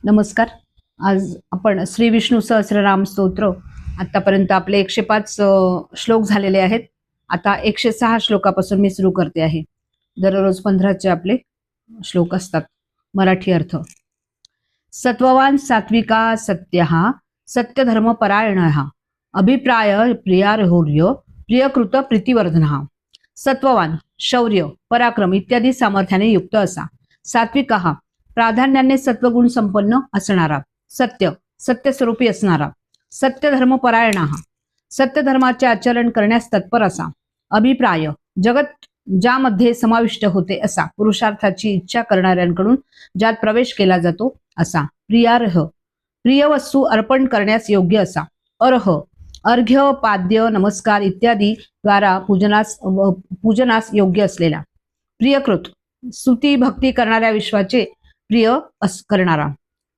नमस्कार. आज आपण श्री विष्णू सहस्रनाम स्तोत्र आतापर्यंत आपले 105 श्लोक झालेले आहेत. आता 106 श्लोकापासून मी सुरू करते आहे. दररोज 15चे आपले श्लोक असतात. मराठी अर्थ. सत्ववान सात्विका सत्यहा सत्यधर्म परायणः अभिप्राय प्रियार्होर्य प्रियकृत प्रीतिवर्धनः. सत्ववान शौर्य पराक्रम इत्यादी सामर्थ्याने युक्त असा. सात्विकः प्राधान्याने सत्वगुण संपन्न असणारा. सत्य सत्यस्वरूपी असणारा. सत्यधर्म परायणा सत्यधर्माचे आचरण करण्यास तत्पर असा. अभिप्राय जगत ज्यामध्ये समाविष्ट होते असा. पुरुषार्थाची इच्छा करणाऱ्यांकडून ज्यात प्रवेश केला जातो असा. प्रियार्ह प्रिय वस्तू अर्पण करण्यास योग्य असा. अर्ह अर्घ्य पाद्य नमस्कार इत्यादी द्वारा पूजनास योग्य असलेला. प्रियकृत स्तुती भक्ती करणाऱ्या विश्वाचे प्रिय करणारा.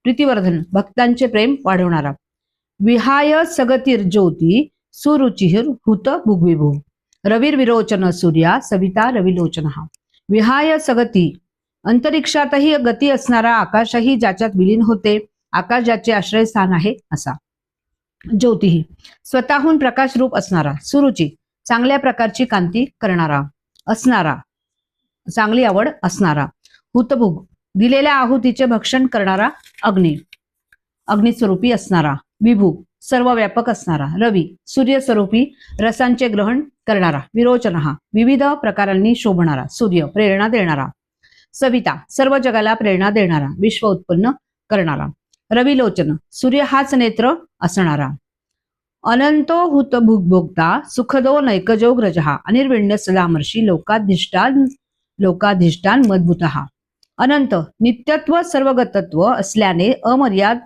प्रीतिवर्धन भक्तांचे प्रेम वाढवणारा. विहाय सगतीर ज्योती सुरुचिर हुत भुग्विभू रविर्विरोचन सूर्या सविता रविलोचन. विहाय सगती अंतरिक्षातही गती असणारा. आकाशही ज्याच्यात विलीन होते. आकाश ज्याचे आश्रयस्थान आहे असा. ज्योतिही स्वतःहून प्रकाश रूप असणारा. सुरुची चांगल्या प्रकारची कांती करणारा असणारा. चांगली आवड असणारा. हुतभुग दिलेल्या आहुतीचे भक्षण करणारा. अग्नी अग्निस्वरूपी असणारा. विभू सर्व व्यापक असणारा. रवी सूर्यस्वरूपी रसांचे ग्रहण करणारा. विरोचन विविध प्रकारांनी शोभणारा. सूर्य प्रेरणा देणारा. सविता सर्व जगाला प्रेरणा देणारा. विश्व उत्पन्न करणारा. रविलोचन सूर्य हाच नेत्र असणारा. अनंतो हुत भुग्भोक्ता सुखदो नैकजोग्रजहा अनिर्विण्य सदामर्षी लोकाधिष्ठान मद्भुतः. अनंत नित्यत्व सर्वगतत्व असल्याने अमर्याद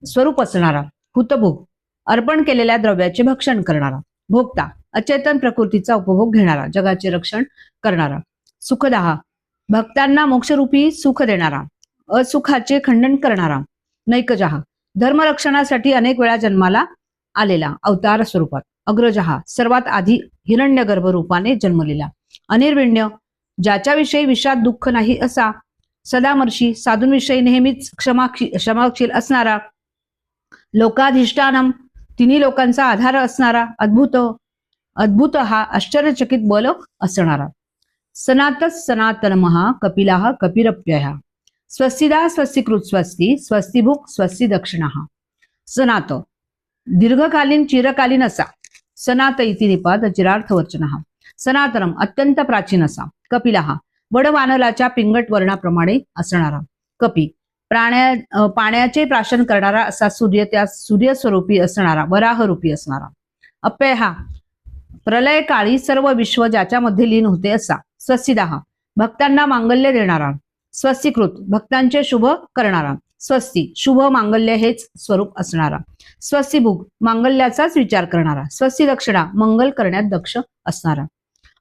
स्वरूप असणारा. हुतभोग अर्पण केलेल्या द्रव्याचे भक्षण करणारा. भोक्ता अचेतन प्रकृतीचा उपभोग घेणारा. जगाचे रक्षण करणारा. सुखदाह भक्तांना मोक्षरूपी सुख देणारा. असुखाचे खंडन करणारा. नैकजहा धर्मरक्षणासाठी अनेक वेळा जन्माला आलेला अवतार स्वरूपात. अग्रजहा सर्वात आधी हिरण्यगर्भ रूपाने जन्मलेला. अनिर्विण्य ज्याच्याविषयी विषाद दुःख नाही असा. सदामर्षी साधूंविषयी नेहमीच क्षमाशील असणारा. लोकाधिष्ठानम तिन्ही लोकांचा आधार असणारा. अद्भुत हा आश्चर्यचकित बल असणारा. सनातनमहा कपिलाह कपिरप्यः स्वस्तिदा स्वस्तिकृत स्वस्ती स्वस्तिभुक स्वस्ती दक्षिणः. सनात दीर्घकालीन चिरकालीन असा. सनात इति निपात चिरार्थवचनः. सनातनम अत्यंत प्राचीन असा. कपिलाह वडवानलाच्या पिंगट वर्णाप्रमाणे असणारा. कपी पाण्याचे प्राशन करणारा असा. सूर्य त्या सूर्यस्वरूपी असणारा. वराहरूपी असणारा. अप्यय प्रलय काळी सर्व विश्व ज्याच्यामध्ये लीन होते असा. स्वस्तिदाह भक्तांना मांगल्य देणारा. स्वस्तिकृत भक्तांचे शुभ करणारा. स्वस्ती शुभ मांगल्य हेच स्वरूप असणारा. स्वस्तिभुग मांगल्याचाच विचार करणारा. स्वस्ती दक्षिणा मंगल करण्यात दक्ष असणारा.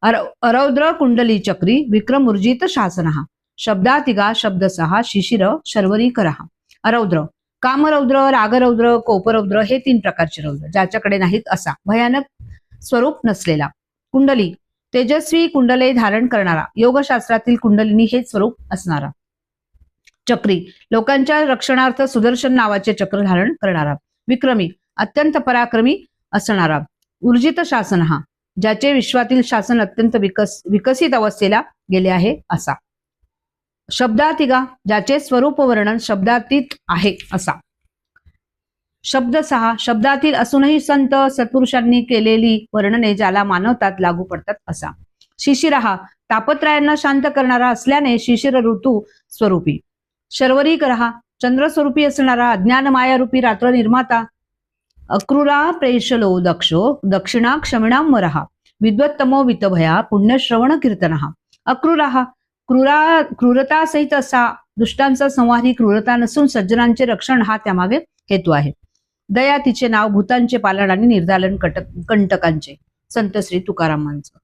अरौद्र कुंडली चक्री विक्रमूर्जित शासनः शब्दातिगा शब्दसहा शिशिर शर्वरीकरः. अरौद्र कामरौद्र रागरौद्र कोपरौद्र हे 3 प्रकारचे रौद्र ज्याच्याकडे नाहीत असा. भयानक स्वरूप नसलेला. कुंडली तेजस्वी कुंडले धारण करणारा. योगशास्त्रातील कुंडलिनी हे स्वरूप असणारा. चक्री लोकांच्या रक्षणार्थ सुदर्शन नावाचे चक्र धारण करणारा. विक्रमी अत्यंत पराक्रमी असणारा. ऊर्जित शासन ज्याचे विश्वातील शासन अत्यंत विकसित अवस्थेला गेले आहे असा. शब्दातिगा ज्याचे स्वरूप वर्णन शब्दातीत आहे असा. शब्दसहा शब्दातील असूनही संत सत्पुरुषांनी केलेली वर्णने ज्याला मानवतात लागू पडतात असा. शिशिरहा तापत्रयांना शांत करणारा असल्याने शिशिर ऋतू स्वरूपी. शर्वरीकरहा चंद्रस्वरूपी असणारा. अज्ञान मायारूपी रात्र निर्माता. अक्रूरा प्रेषलो दक्षिणा क्षमिणाम मरहा विद्वत्तमो वितभया पुण्यश्रवण कीर्तनः. अक्रूराहा क्रूरता सहित असा. दुष्टांचा संहारी क्रूरता नसून सज्जनांचे रक्षण हा त्यामागे हेतू आहे. दया तिचे नाव भूतांचे पालन आणि निर्दालन कंटकांचे. संत श्री तुकारामांचं.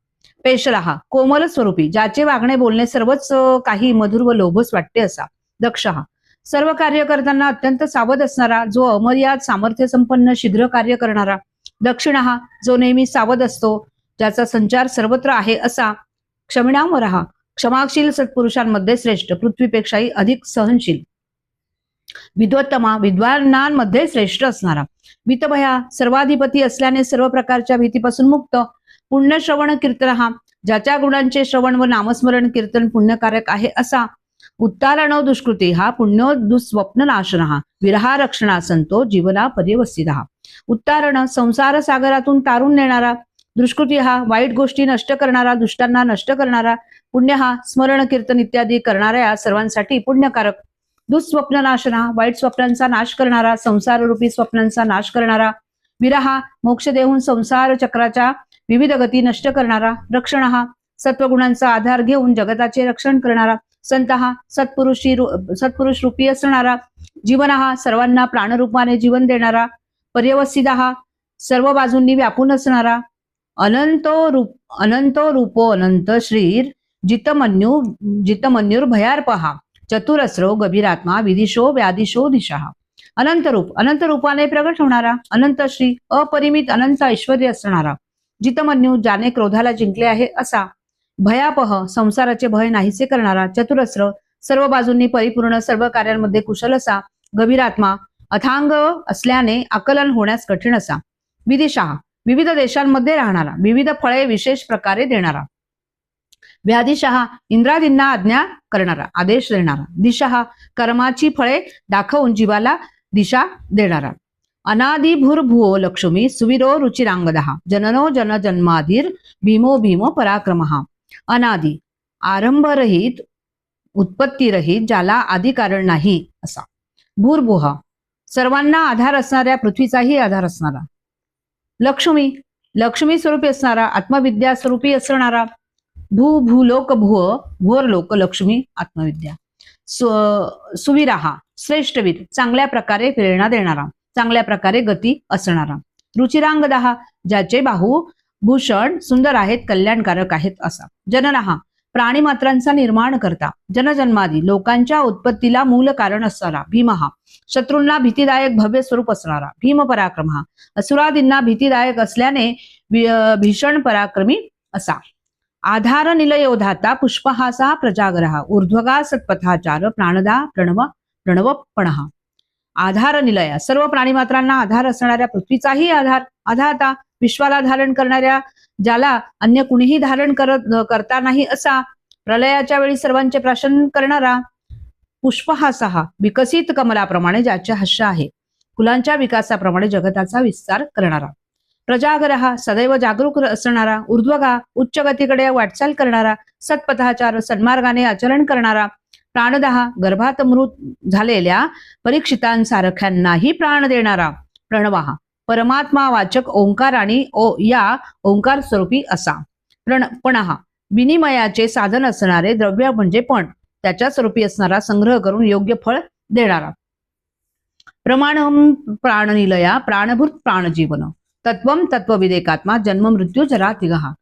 पेशलाहा कोमल स्वरूपी ज्याचे वागणे बोलणे सर्वच काही मधुर व लोभस वाटते असा. दक्षहा सर्व कार्य करताना अत्यंत सावध असणारा. जो अमर्याद सामर्थ्य संपन्न शीघ्र कार्य करणारा. दक्षिणहा जो नेहमी सावध असतो. ज्याचा संचार सर्वत्र आहे असा. क्षमिणामरहा क्षमाशील सत्पुरुषांमध्ये श्रेष्ठ पृथ्वीपेक्षाही अधिक सहनशील. विद्वत्तमा, विद्वानांमध्ये श्रेष्ठ असणारा. वितभया, सर्वाधिपती असल्याने सर्व प्रकारच्या भीतीपासून मुक्त. पुण्यश्रवण कीर्तन, हा ज्याच्या गुणांचे श्रवण व नामस्मरण कीर्तन पुण्यकारक आहे असा. उत्तारणो दुष्कृती, हा पुण्यो दुःस्वप्न नाशन, हा विरहा रक्षणा संतो जीवना पर्यवस्थित. उत्तारण, संसार सागरातून तारून नेणारा. दुष्कृती, हा वाईट गोष्टी नष्ट करणारा, दुष्टांना नष्ट करणारा. पुण्य, हा स्मरण कीर्तन इत्यादी करणाऱ्या सर्वांसाठी पुण्यकारक. दुःस्वप्न नाशना, वाईट स्वप्नांचा नाश करणारा, संसार रूपी स्वप्नांचा नाश करणारा. विरहा, मोक्ष देऊन संसार चक्राच्या विविध गती नष्ट करणारा. रक्षण, हा सत्वगुणांचा आधार घेऊन जगताचे रक्षण करणारा. संत, हा सत्पुरुष रूपी असणारा. जीवन, हा सर्वांना प्राणरूपाने जीवन देणारा. पर्यवस्थित, हा सर्व बाजूंनी व्यापून असणारा. अनंतो रूपो अनंत श्रीर, जितमन्युर भयार्पहा. चतुरस्रो गभीरात्मा, विदिशो व्यादिशो दिशा. अनंत रूपाने प्रगट होणारा. अनंत श्री, अपरिमित अनंत ऐश्वर्य असणारा. जितमन्यू, ज्याने क्रोधाला जिंकले आहे असा. भयापह, संसाराचे भय नाहीसे करणारा. चतुरस्र, सर्व बाजूंनी परिपूर्ण, सर्व कार्यांमध्ये कुशल असा. गभीरात्मा, अथांग असल्याने आकलन होण्यास कठीण असा. विदिशा, विविध देशांमध्ये राहणारा. विविध फळे विशेष प्रकारे देणारा. व्याधिशहा, इंद्रादींना आज्ञा करणारा, आदेश देणारा. दिशा, कर्माची फळे दाखवून जीवाला दिशा देणारा. अनादि भूर्भुवो लक्ष्मी, सुविरो रुचिरांगदहा. जननो जन जन्माधीर, भीमो भीम पराक्रमहा. अनादि, आरंभरहित, उत्पत्तीरहित, ज्याला आदि कारण नाही असा. भूर्भुह, सर्वांना आधार असणाऱ्या, पृथ्वीचाही आधार असणारा. लक्ष्मी स्वरूपी असणारा, आत्मविद्या स्वरूपी असणारा. भूलोक भुव, भुवरलोक लक्ष्मी आत्मविद्या. सुवीराहा, श्रेष्ठवीर, चांगल्या प्रकारे प्रेरणा देणारा, चांगल्या प्रकारे गती असणारा. रुचिरांगदहा, ज्याचे बाहू भूषण सुंदर आहेत, कल्याणकारक आहेत असा. जननहा, प्राणी मात्रांचा निर्माण करता. जनजन्मादी, लोकांच्या उत्पत्तीला मूल कारण असणारा. भीमहा, शत्रूंना भीतीदायक भव्य स्वरूप असणारा. भीम पराक्रमहा, असुरादींना भीतीदायक असल्याने भीषण पराक्रमी असा. आधार निलयोधाता, पुष्पहासा प्रजागरहा. ऊर्ध्वगा सत्पथाचार, प्राणदा प्रणवपणहा. आधार निलया, सर्व प्राणीमात्रांना आधार असणाऱ्या पृथ्वीचाही आधार. आधाता, विश्वाला धारण करणाऱ्या, ज्याला अन्य कुणीही धारण करता नाही असा. प्रलयाच्या वेळी सर्वांचे प्राशन करणारा. पुष्पहासहा, विकसित कमलाप्रमाणे ज्याचे हास्य आहे. फुलांच्या विकासाप्रमाणे जगताचा विस्तार करणारा. प्रजागरहा, सदैव जागरूक असणारा. ऊर्ध्वगा, उच्च गतीकडे वाटचाल करणारा. सत्पथाचार, सन्मार्गाने आचरण करणारा. प्राणदहा, गर्भात मृत झालेल्या परीक्षितांसारख्यांनाही प्राण देणारा. प्रणवहा, परमात्मा वाचक ओंकार आणि या ओंकार स्वरूपी असा. पणहा, विनिमयाचे साधन असणारे. द्रव्य म्हणजे पण, त्याच्या स्वरूपी असणारा. संग्रह करून योग्य फळ देणारा. प्रमाणम प्राणनिलया, प्राणभूत प्राणजीवन. तत्वम तत्वविदेकात्मा, जन्म मृत्यू जरा तिगहा.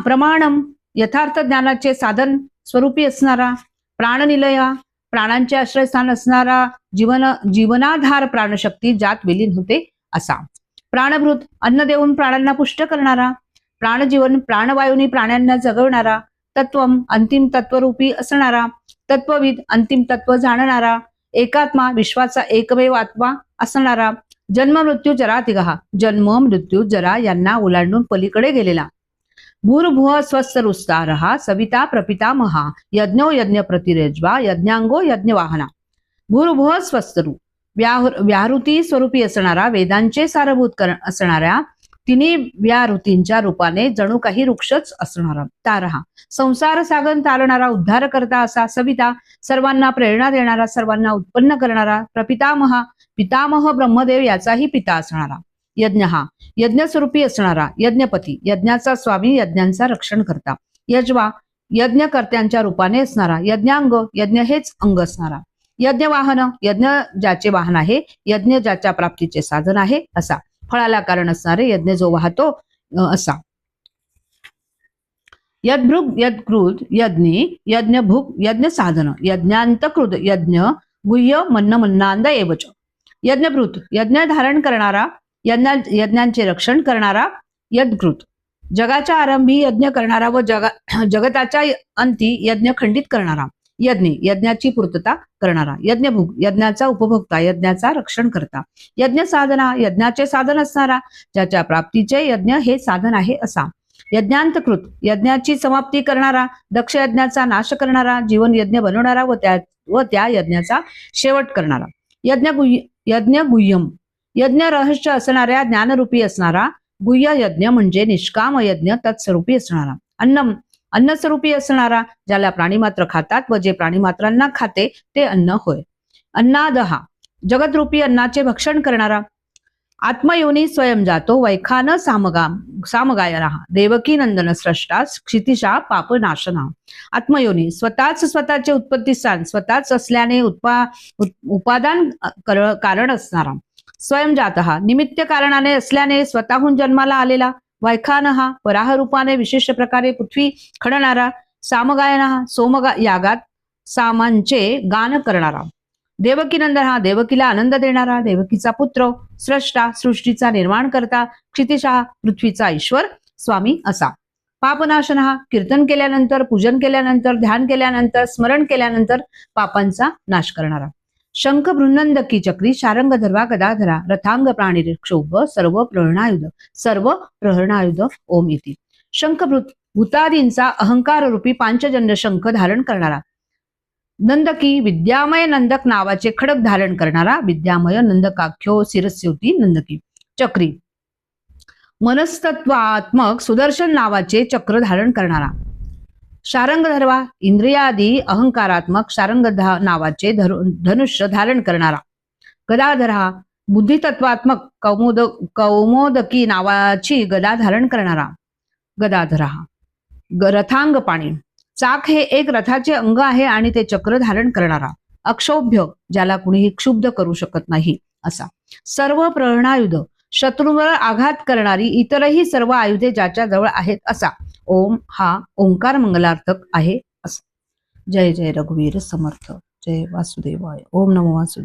प्रमाणम, यथार्थ ज्ञानाचे साधन स्वरूपी असणारा. प्राणनिलया, प्राणांचे आश्रयस्थान असणारा. जीवनाधार प्राणशक्ती, ज्यात विलीन होते असा. प्राणभूत, अन्न देऊन प्राण्यांना पुष्ट करणारा. प्राणजीवन, प्राणवायूंनी प्राण्यांना जगवणारा. तत्वम, अंतिम तत्वरूपी असणारा. तत्वविद, अंतिम तत्व जाणणारा. एकात्मा, विश्वाचा एकमेव आत्मा असणारा. जन्म मृत्यू जरा तिगहा, जन्म मृत्यू जरा यांना ओलांडून पलीकडे गेलेला. भूर्भुव स्वस्तरुस्तारहा, सविता प्रपितामहा. यज्ञो यज्ञ प्रतिरेज्वा, यज्ञांगो यज्ञवाहना. भूर्भुव स्वस्तरू, व्याहृती स्वरूपी असणारा. वेदांचे सारभूत असणाऱ्या तिन्ही व्याहृतींच्या रूपाने जणू काही वृक्षच असणारा. तारहा, संसार सागर तारणारा, उद्धार करता असा. सविता, सर्वांना प्रेरणा देणारा, सर्वांना उत्पन्न करणारा. प्रपितामहा, पितामह ब्रह्मदेव याचाही पिता असणारा. यज्ञ, हा यज्ञस्वरूपी असणारा. यज्ञपती, यज्ञाचा स्वामी, यज्ञांचा रक्षण करता. यज्वा, यज्ञकर्त्यांच्या रूपाने असणारा. यज्ञांग, यज्ञ हेच अंग असणारा. यज्ञवाहन, यज्ञ ज्याचे वाहन आहे. यज्ञ ज्याच्या प्राप्तीचे साधन आहे असा. फळाला कारण असणारे. यज्ञ जो वाहतो असा. यद्भृग यद्कृद यज्ञी, यज्ञभुग यज्ञ साधन. यज्ञांतकृद यज्ञ, गुह्य मन्नांद एवच. यज्ञभृत, यज्ञ धारण करणारा. यज्ञांचे रक्षण करणारा. यज्ञकृत, जगाच्या आरंभी यज्ञ करणारा व जगताच्या अंती यज्ञ खंडित करणारा. यज्ञ यज्ञाची पूर्तता करणारा, यज्ञभुक यज्ञाचा उपभोक्ता, यज्ञाचा रक्षण करता, यज्ञ साधना यज्ञाचे साधन असणारा, ज्याच्या प्राप्तीचे यज्ञ हे साधन आहे असा, यज्ञांतकृत यज्ञाची समाप्ती करणारा, दक्ष यज्ञाचा नाश करणारा, जीवन यज्ञ बनवणारा व त्या यज्ञाचा शेवट करणारा, यज्ञ गुह्यम यज्ञ रहस्य असणाऱ्या ज्ञानरूपी असणारा, गुह्य यज्ञ म्हणजे निष्काम यज्ञ तत्स्वरूपी असणारा, अन्नस्वरूपी असणारा, ज्याला प्राणीमात्र खातात व जे प्राणीमात्रांना खाते ते अन्न होय, अन्नादहा जगतरूपी अन्नाचे भक्षण करणारा, आत्मयोनी स्वयं जातो वैखान सामगायना, देवकी नंदन स्रष्टा क्षितिशा पापनाशना, आत्मयोनी स्वतःचे उत्पत्ती स्थान स्वतःच असल्याने उपादान कारण असणारा, स्वयं जातः निमित्त कारणाने असल्याने स्वतःहून जन्माला आलेला, वैखान हा वराह रूपाने विशिष्ट प्रकारे पृथ्वी खणणारा, सामगायना यागात सामांचे गान करणारा, देवकी नंदन हा देवकीला आनंद देणारा, देवकीचा पुत्र, स्रष्टा सृष्टीचा निर्माण करता, क्षितिशा पृथ्वीचा ईश्वर स्वामी असा, पापनाशन हा कीर्तन केल्यानंतर, पूजन केल्यानंतर, ध्यान केल्यानंतर, स्मरण केल्यानंतर पापांचा नाश करणारा, शंख बृहन्नंदकी चक्री शारंग धर्वा गदाधरा, रथांग प्राणी क्षोभ सर्व प्रहरणायुध ओम इति, शंख भूतादींचा अहंकार रूपी पांचजन्य शंख धारण करणारा, नंदकी विद्यामय नंदक नावाचे खडक धारण करणारा, विद्यामय नंदकाख्यो शिरस्योती नंदकी, चक्री मनस्तत्वात्मक सुदर्शन नावाचे चक्र धारण करणारा, शारंग धर्वा इंद्रियादी अहंकारात्मक शारंग नावाचे धनुष्य धारण करणारा, गदाधर हा बुद्धितत्वात्मक कौमोदकी नावाची गदा धारण करणारा, गदाधर हा रथांग पाणी, चाक हे एक रथाचे अंग आहे आणि ते चक्र धारण करणारा, अक्षोभ्य ज्याला कुणीही क्षुब्ध करू शकत नाही असा, सर्व प्रहरणायुध शत्रूवर आघात करणारी इतरही सर्व आयुधे ज्याच्या जवळ आहेत असा, ओम हा ओंकार मंगलार्थक आहे असा. जय जय रघुवीर समर्थ, जय वासुदेवाय. ओम नमो वासुदेव.